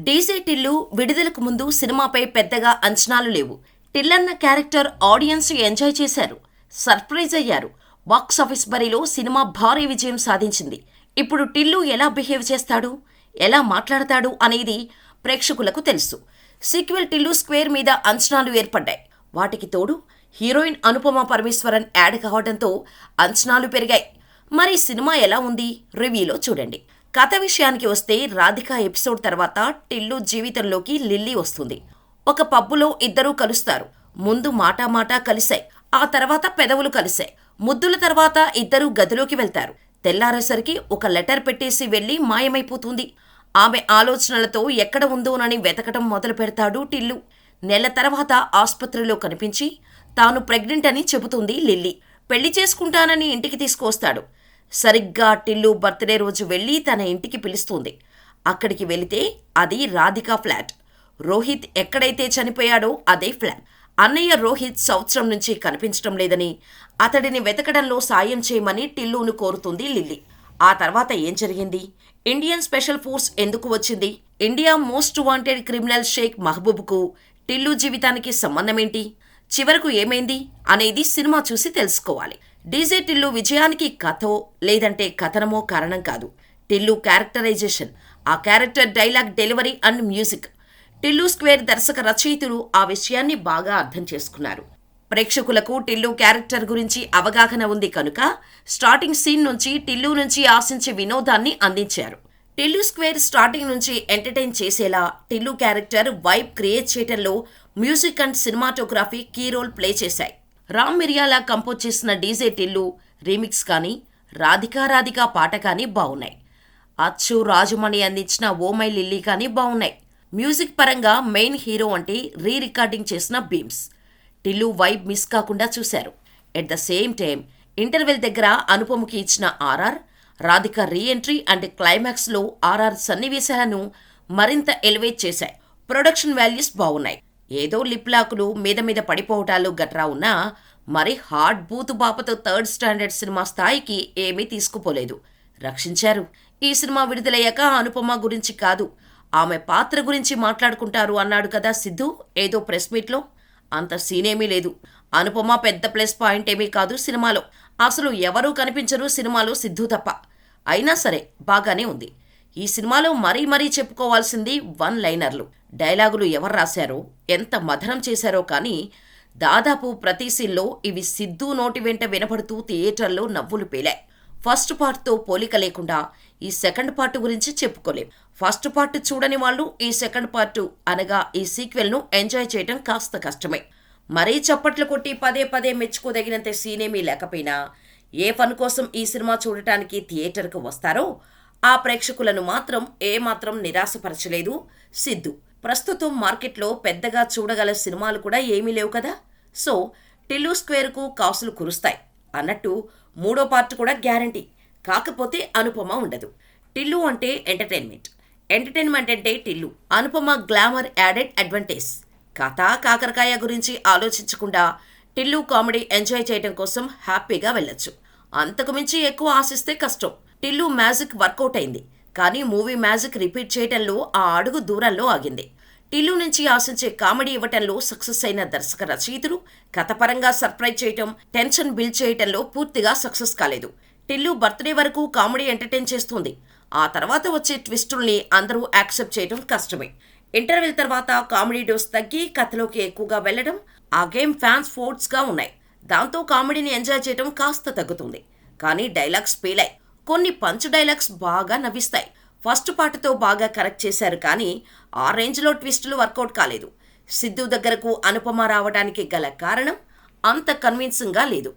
DJ Tillu విడుదలకు ముందు సినిమాపై పెద్దగా అంచనాలు లేవు. టిల్లన్న క్యారెక్టర్ ఆడియన్స్ ఎంజాయ్ చేశారు, సర్ప్రైజ్ అయ్యారు. బాక్సాఫీస్ బరిలో సినిమా భారీ విజయం సాధించింది. ఇప్పుడు టిల్లు ఎలా బిహేవ్ చేస్తాడు, ఎలా మాట్లాడతాడు అనేది ప్రేక్షకులకు తెలుసు. సీక్వెల్ టిల్లు స్క్వేర్ మీద అంచనాలు ఏర్పడ్డాయి. వాటికి తోడు హీరోయిన్ అనుపమ పరమేశ్వరన్ యాడ్ కావడంతో అంచనాలు పెరిగాయి. మరి సినిమా ఎలా ఉంది, రివ్యూలో చూడండి. కథ విషయానికి వస్తే రాధిక ఎపిసోడ్ తర్వాత టిల్లు జీవితంలోకి లిల్లీ వస్తుంది. ఒక పబ్బులో ఇద్దరూ కలుస్తారు. ముందు మాటా కలిశాయి, ఆ తర్వాత పెదవులు కలిశాయి. ముద్దుల తర్వాత ఇద్దరూ గదిలోకి వెళ్తారు. తెల్లారేసరికి ఒక లెటర్ పెట్టేసి వెళ్లి మాయమైపోతుంది. ఆమె ఆలోచనలతో ఎక్కడ ఉందోనని వెతకటం మొదలు పెడతాడు టిల్లు. నెల తర్వాత ఆస్పత్రిలో కనిపించి తాను ప్రెగ్నెంట్ అని చెబుతుంది లిల్లీ. పెళ్లి చేసుకుంటానని ఇంటికి తీసుకువస్తాడు. సరిగ్గా టిల్లు బర్త్డే రోజు వెళ్లి తన ఇంటికి పిలుస్తుంది. అక్కడికి వెళితే అది రాధిక ఫ్లాట్. రోహిత్ ఎక్కడైతే చనిపోయాడో అదే ఫ్లాట్. అన్నయ్య రోహిత్ సంవత్సరం నుంచి కనిపించడం లేదని, అతడిని వెతకడంలో సాయం చేయమని టిల్లును కోరుతుంది లిల్లీ. ఆ తర్వాత ఏం జరిగింది? ఇండియన్ స్పెషల్ ఫోర్స్ ఎందుకు వచ్చింది? India most wanted criminal Sheikh మహబూబ్కు టిల్లు జీవితానికి సంబంధమేంటి? చివరకు ఏమైంది అనేది సినిమా చూసి తెలుసుకోవాలి. డీజే టిల్లు విజయానికి కథో లేదంటే కథనమో కారణం కాదు. టిల్లు క్యారెక్టరైజేషన్, ఆ character dialogue delivery and music. Tillu square దర్శక రచయితులు ఆ విషయాన్ని బాగా అర్థం చేసుకున్నారు. ప్రేక్షకులకు టిల్లు క్యారెక్టర్ గురించి అవగాహన ఉంది కనుక స్టార్టింగ్ సీన్ నుంచి టిల్లు నుంచి ఆశించే వినోదాన్ని అందించారు. టిల్లు స్క్వేర్ స్టార్టింగ్ నుంచి ఎంటర్టైన్ చేసేలా టిల్లు క్యారెక్టర్ వైబ్ క్రియేట్ చేయడంలో music and cinematography key role play చేశాయి. రామ్ మిరియాలా కంపోజ్ చేసిన డీజే టిల్లు రీమిక్స్ కానీ, రాధికా పాట కానీ బాగున్నాయి. అచ్చు రాజమణి అందించిన ఓ మై లిల్లీ కానీ బాగున్నాయి. మ్యూజిక్ పరంగా మెయిన్ హీరో అంటే రికార్డింగ్ చేసిన బీమ్స్. టిల్లు వైబ్ మిస్ కాకుండా చూశారు. At the same time interval దగ్గర అనుపమకి ఇచ్చిన ఆర్ఆర్, రాధిక రీఎంట్రీ అండ్ క్లైమాక్స్లో ఆర్ఆర్ సన్నివేశాలను మరింత ఎలివేట్ చేశాయి. ప్రొడక్షన్ వాల్యూస్ బాగున్నాయి. ఏదో లిప్లాకులు మీద పడిపోవటాలు గట్రా ఉన్నా మరి హార్డ్ బూతు బాపతో థర్డ్ స్టాండర్డ్ సినిమా స్థాయికి ఏమీ తీసుకుపోలేదు, రక్షించారు. ఈ సినిమా విడుదలయ్యాక అనుపమ గురించి కాదు, ఆమె పాత్ర గురించి మాట్లాడుకుంటారు అన్నాడు కదా సిద్ధు ఏదో ప్రెస్ మీట్లో. అంత సీనేమీ లేదు. అనుపమ పెద్ద ప్లస్ పాయింట్ ఏమీ కాదు సినిమాలో. అసలు ఎవరూ కనిపించరు సినిమాలో సిద్ధు తప్ప. అయినా సరే బాగానే ఉంది. ఈ సినిమాలో మరీ చెప్పుకోవాల్సింది వన్ లైనర్లు. డైలాగులు ఎవరు రాశారో, ఎంత మధనం చేశారో కానీ దాదాపు ప్రతి సీన్లో ఇవి సిద్ధు నోటి వెంట వినపడుతూ థియేటర్లో నవ్వులు పేలాయి. ఫస్ట్ పార్ట్తో పోలిక లేకుండా ఈ సెకండ్ పార్ట్ గురించి చెప్పుకోలేం. ఫస్ట్ పార్ట్ చూడని వాళ్ళు ఈ సెకండ్ పార్ట్ అనగా ఈ సీక్వెల్ను ఎంజాయ్ చేయడం కాస్త కష్టమే. మరీ చప్పట్లు కొట్టి పదే మెచ్చుకోదగినంత సీనేమీ లేకపోయినా ఏ ఫన్ కోసం ఈ సినిమా చూడటానికి థియేటర్కు వస్తారో ఆ ప్రేక్షకులను మాత్రం ఏమాత్రం నిరాశపరచలేదు సిద్ధు. ప్రస్తుతం మార్కెట్లో పెద్దగా చూడగల సినిమాలు కూడా ఏమీ లేవు కదా. సో టిల్లు స్క్వేర్కు కాసులు కురుస్తాయి అన్నట్టు మూడో పార్ట్ కూడా గ్యారంటీ. కాకపోతే అనుపమ ఉండదు. టిల్లు అంటే ఎంటర్టైన్మెంట్ అంటే Tillu. Anupama glamour added advantage. కథ కాకరకాయ గురించి ఆలోచించకుండా టిల్లు కామెడీ ఎంజాయ్ చేయడం కోసం హ్యాపీగా వెళ్ళొచ్చు. అంతకు మించి ఎక్కువ ఆశిస్తే కష్టం. టిల్లు మ్యాజిక్ వర్కౌట్ అయింది, కానీ మూవీ మ్యాజిక్ రిపీట్ చేయటంలో ఆ అడుగు దూరంలో ఆగింది. టిల్లు నుంచి ఆశించే కామెడీ ఇవ్వటంలో సక్సెస్ అయిన దర్శక రచయితులు కథపరంగా సర్ప్రైజ్ చేయటం, టెన్షన్ బిల్డ్ చేయటంలో పూర్తిగా సక్సెస్ కాలేదు. టిల్లు బర్త్డే వరకు కామెడీ ఎంటర్టైన్ చేస్తుంది. ఆ తర్వాత వచ్చే ట్విస్టుల్ని అందరూ యాక్సెప్ట్ చేయడం కష్టమే. ఇంటర్వెల్ తర్వాత కామెడీ డోస్ తగ్గి కథలోకి ఎక్కువగా వెళ్లడం, ఆ గేమ్ ఫ్యాన్స్ ఫోర్ట్స్గా ఉన్నాయి. దాంతో కామెడీని ఎంజాయ్ చేయడం కాస్త తగ్గుతుంది. కానీ డైలాగ్స్ పేలాయి. కొన్ని పంచ్ డైలాగ్స్ బాగా నవ్విస్తాయి. ఫస్ట్ పార్ట్తో బాగా కరెక్ట్ చేశారు, కానీ ఆ రేంజ్లో ట్విస్టులు వర్కౌట్ కాలేదు. సిద్ధు దగ్గరకు అనుపమ రావడానికి గల కారణం అంత కన్విన్సింగ్గా లేదు.